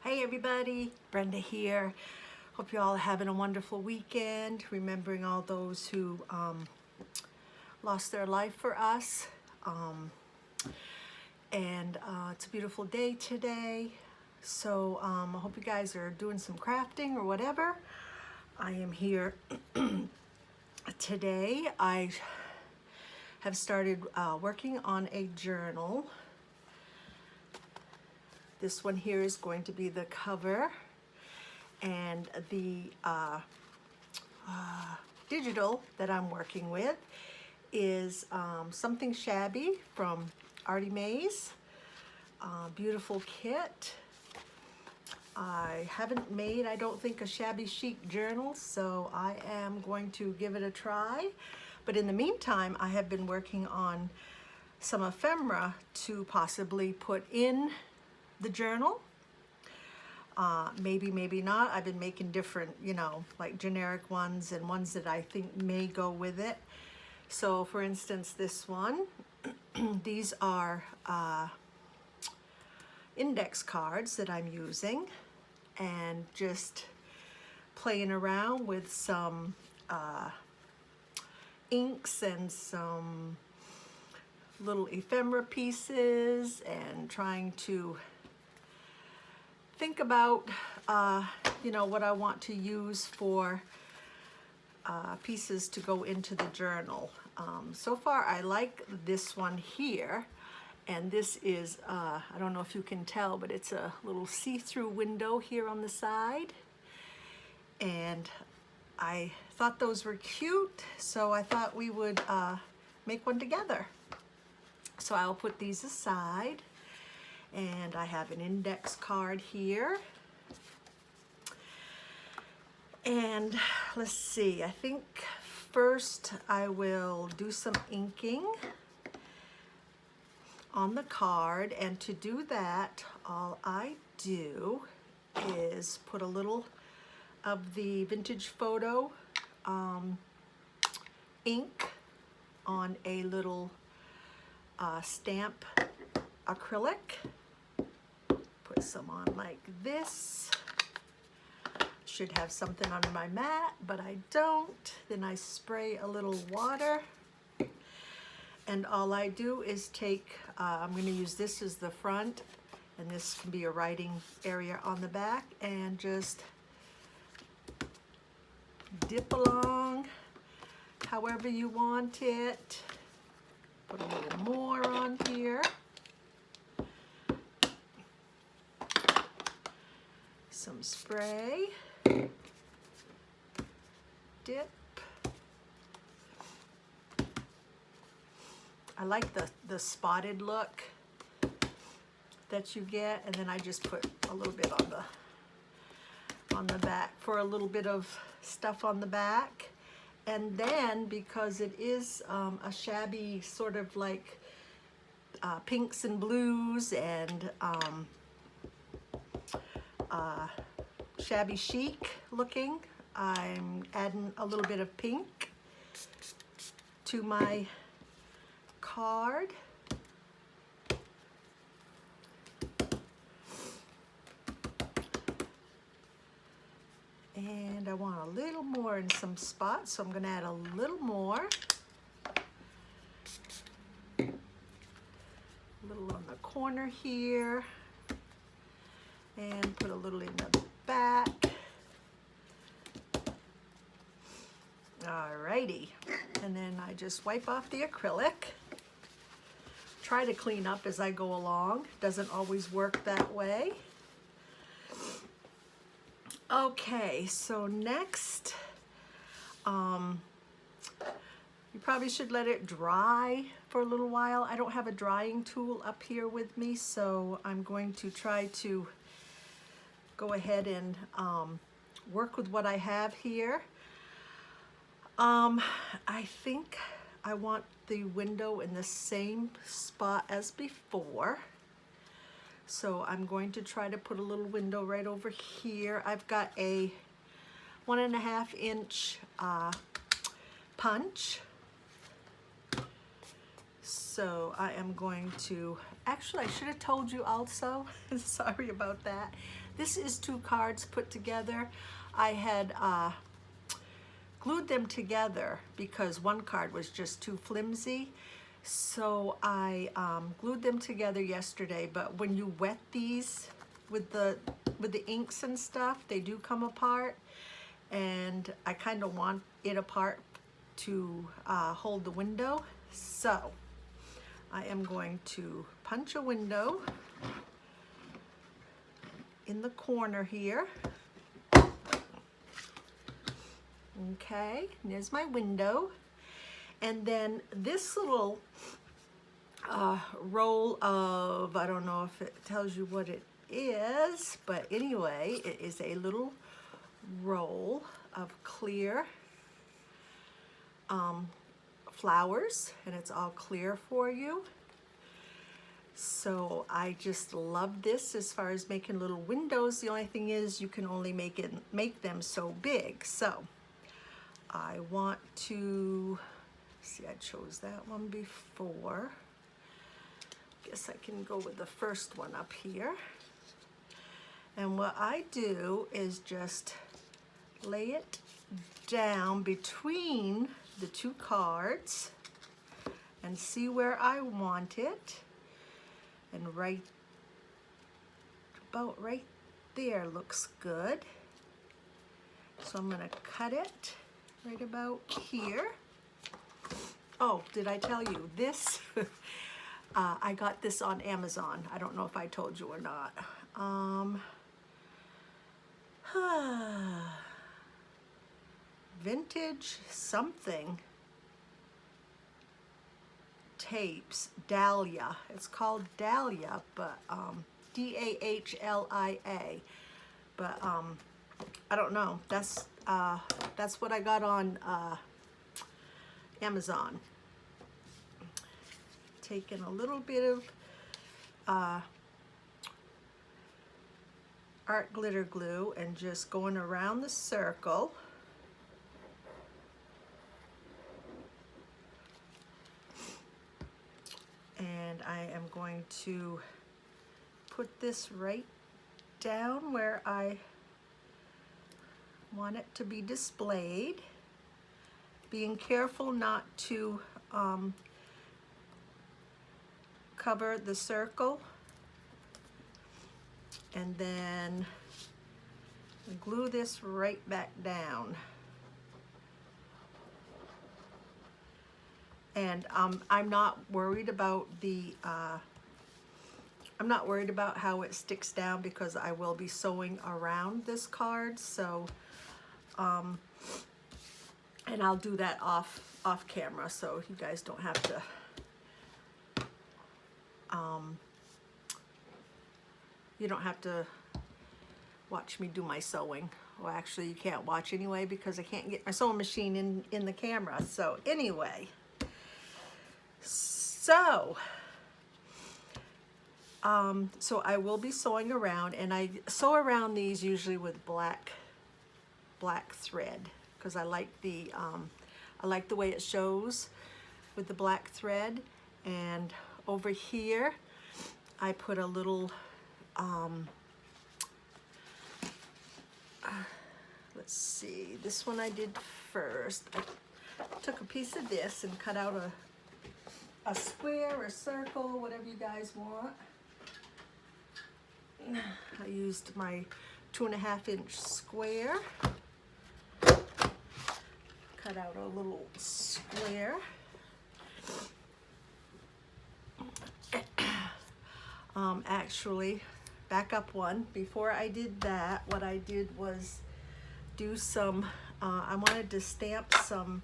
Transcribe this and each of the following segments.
Hey everybody, Brenda here. Hope you all are having a wonderful weekend, remembering all those who lost their life for us. It's a beautiful day today, so I hope you guys are doing some crafting or whatever. I am here today. I have started working on a journal. This one here is going to be the cover, and the digital that I'm working with is Something Shabby from Artie Mays. Beautiful kit. I haven't made, I don't think, a shabby chic journal, so I am going to give it a try. But in the meantime, I have been working on some ephemera to possibly put in the journal. Maybe not. I've been making different, like generic ones and ones that I think may go with it. So for instance, this one, these are index cards that I'm using, and just playing around with some inks and some little ephemera pieces, and trying to think about what I want to use for pieces to go into the journal. So far I like this one here, and this is I don't know if you can tell, but it's a little see-through window here on the side, and I thought those were cute, so I thought we would make one together. So I'll put these aside. And I have an index card here. And let's see, I think first I will do some inking on the card. And to do that, all I do is put a little of the Vintage Photo ink on a little stamp acrylic. Put some on like this. Should have something on my mat, but I don't. Then I spray a little water, and all I do is take, I'm going to use this as the front, and this can be a writing area on the back, and just dip along however you want it. Put a little more on here. Some spray, dip. I like the spotted look that you get, and then I just put a little bit on the back for a little bit of stuff on the back. And then, because it is a shabby sort of like pinks and blues and shabby chic looking, I'm adding a little bit of pink to my card. And I want a little more in some spots, so I'm going to add a little more. A little on the corner here. And put a little in the back. Alrighty, and then I just wipe off the acrylic. Try to clean up as I go along. Doesn't always work that way. Okay, so next, you probably should let it dry for a little while. I don't have a drying tool up here with me, so I'm going to try to go ahead and work with what I have here. I think I want the window in the same spot as before. So I'm going to try to put a little window right over here. I've got a 1.5 inch punch. So I am going to, actually I should have told you also, sorry about that. This is 2 cards put together. I had glued them together because one card was just too flimsy. So I glued them together yesterday, but when you wet these with the inks and stuff, they do come apart, and I kind of want it apart to hold the window. So I am going to punch a window in the corner here. Okay, and there's my window. And then this little roll of, I don't know if it tells you what it is, but anyway, it is a little roll of clear flowers, and it's all clear for you. So I just love this as far as making little windows. The only thing is you can only make them so big. So I want to see, I chose that one before. Guess I can go with the first one up here. And what I do is just lay it down between the 2 cards and see where I want it. And about right there looks good. So I'm gonna cut it right about here. Oh, did I tell you this? I got this on Amazon. I don't know if I told you or not. Vintage something tapes, Dahlia. It's called Dahlia, but D-A-H-L-I-A. But I don't know. That's what I got on Amazon. Taking a little bit of art glitter glue and just going around the circle. And I am going to put this right down where I want it to be displayed. Being careful not to cover the circle. And then glue this right back down. And I'm not worried about the, I'm not worried about how it sticks down because I will be sewing around this card. So, and I'll do that off camera so you guys don't have to, you don't have to watch me do my sewing. Well, actually you can't watch anyway because I can't get my sewing machine in the camera. So anyway. So I will be sewing around, and I sew around these usually with black thread because I like the way it shows with the black thread. And over here I put a little let's see, this one I did first. I took a piece of this and cut out a square, a circle, whatever you guys want. I used my 2.5-inch square. Cut out a little square. Actually, back up one. Before I did that, what I did was do some, I wanted to stamp some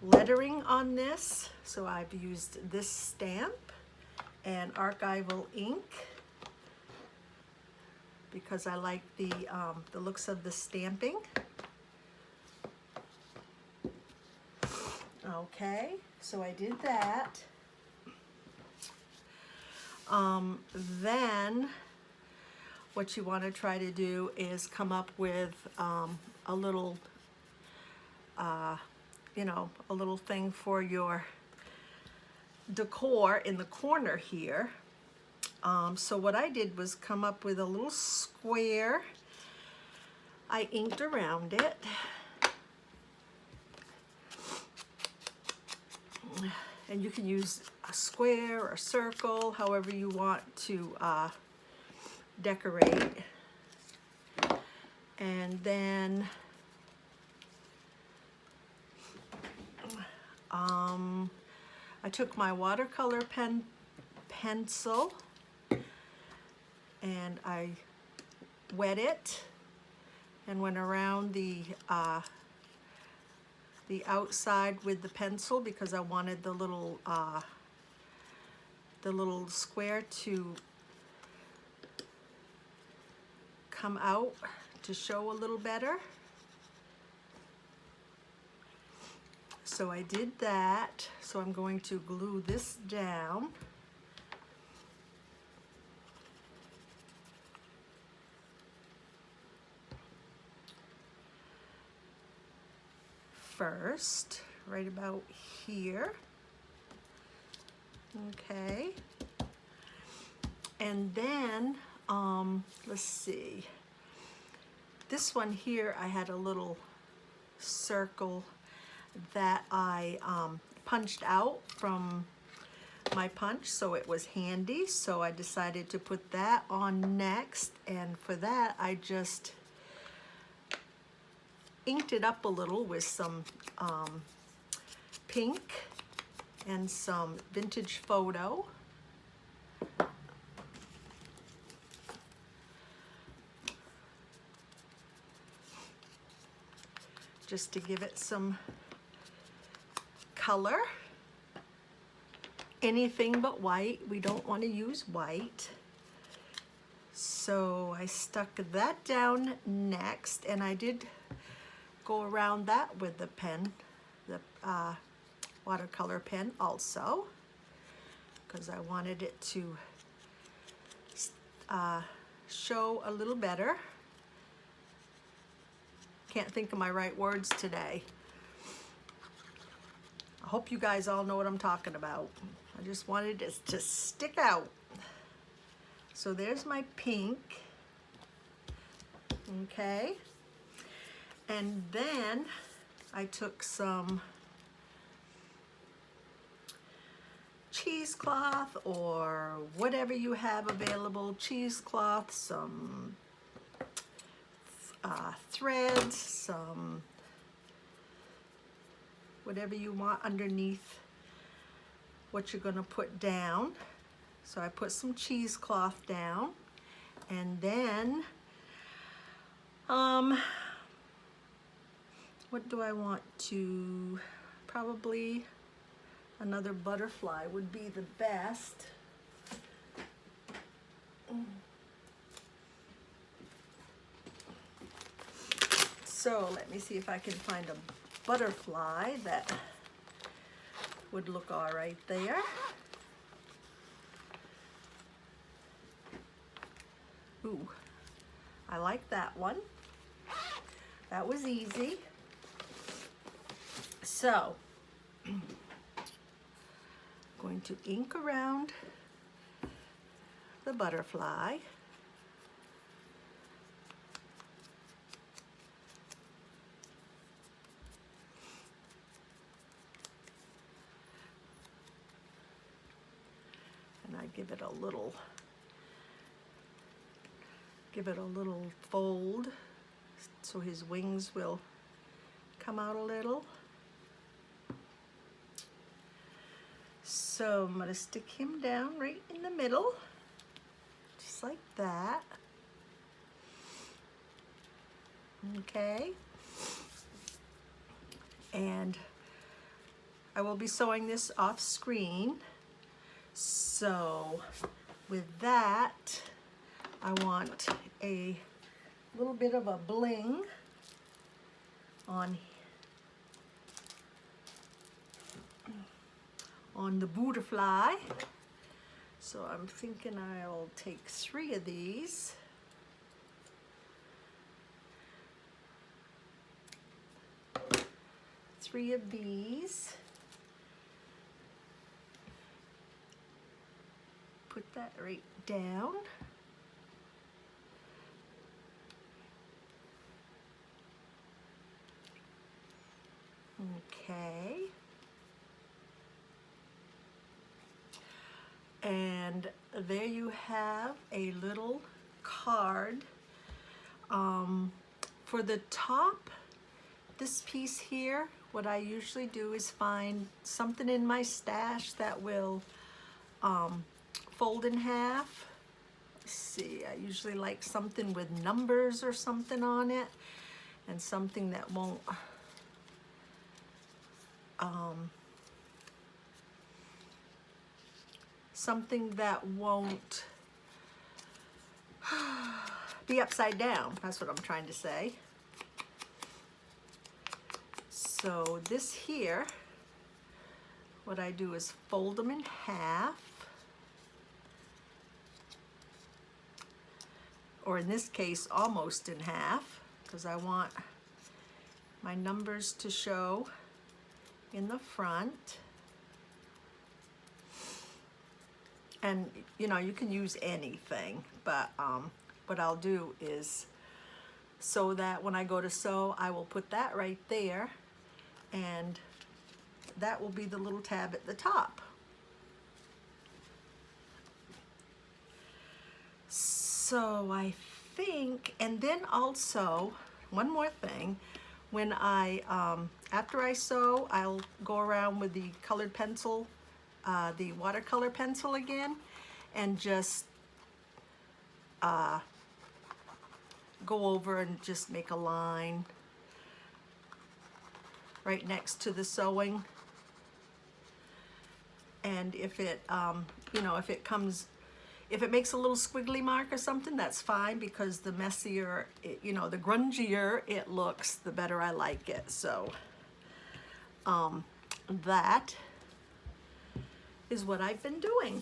lettering on this, so I've used this stamp and archival ink because I like the looks of the stamping. Okay, so I did that. Then what you want to try to do is come up with a little you know, a little thing for your decor in the corner here. So what I did was come up with a little square. I inked around it. And you can use a square or a circle, however you want to decorate. And then I took my watercolor pencil and I wet it and went around the outside with the pencil because I wanted the little square to come out to show a little better. So I did that. So I'm going to glue this down. First, right about here. Okay. And then, let's see. This one here, I had a little circle that I punched out from my punch, so it was handy. So I decided to put that on next, and for that I just inked it up a little with some pink and some vintage photo. Just to give it some color. Anything but white. We don't want to use white. So I stuck that down next, and I did go around that with the pen, the watercolor pen also, because I wanted it to show a little better. Can't think of my right words today. I hope you guys all know what I'm talking about. I just wanted it to stick out. So there's my pink. Okay. And then I took some cheesecloth or whatever you have available, cheesecloth, some threads, some whatever you want underneath what you're going to put down. So I put some cheesecloth down, and then what do I want to, probably another butterfly would be the best. So let me see if I can find a butterfly that would look all right there. Ooh, I like that one. That was easy. So, going to ink around the butterfly. And I give it a little fold so his wings will come out a little. So I'm going to stick him down right in the middle, just like that. Okay. And I will be sewing this off screen. So with that, I want a little bit of a bling on the butterfly. So I'm thinking I'll take 3 of these. 3 of these. Put that right down. Okay. And there you have a little card. For the top, this piece here, what I usually do is find something in my stash that will fold in half. Let's see, I usually like something with numbers or something on it, and something that won't be upside down. That's what I'm trying to say. So this here, what I do is fold them in half, or in this case almost in half, because I want my numbers to show in the front. And you know, you can use anything, but what I'll do is, so that when I go to sew, I will put that right there, and that will be the little tab at the top. So I think, and then also, one more thing, when I, after I sew, I'll go around with the colored pencil, the watercolor pencil again, and just go over and just make a line right next to the sewing. And if it, you know, if it makes a little squiggly mark or something, that's fine, because the messier, you know, the grungier it looks, the better I like it. So that is what I've been doing,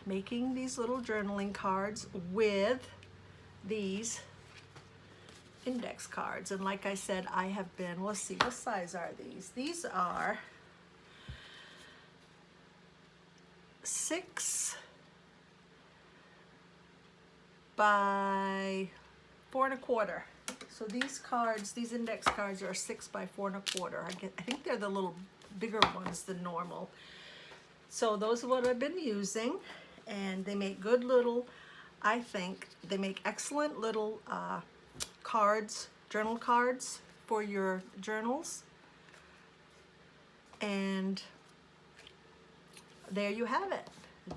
making these little journaling cards with these index cards. And like I said, I have been, let's see, what size are these? These are 6 by 4 1/4. So these cards, these index cards are 6 by 4 1/4. I think they're the little bigger ones than normal. So those are what I've been using, and they make good little, I think they make excellent little cards, journal cards for your journals. And there you have it.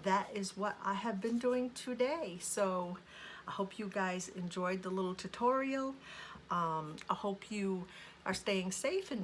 That is what I have been doing today. So I hope you guys enjoyed the little tutorial. I hope you are staying safe and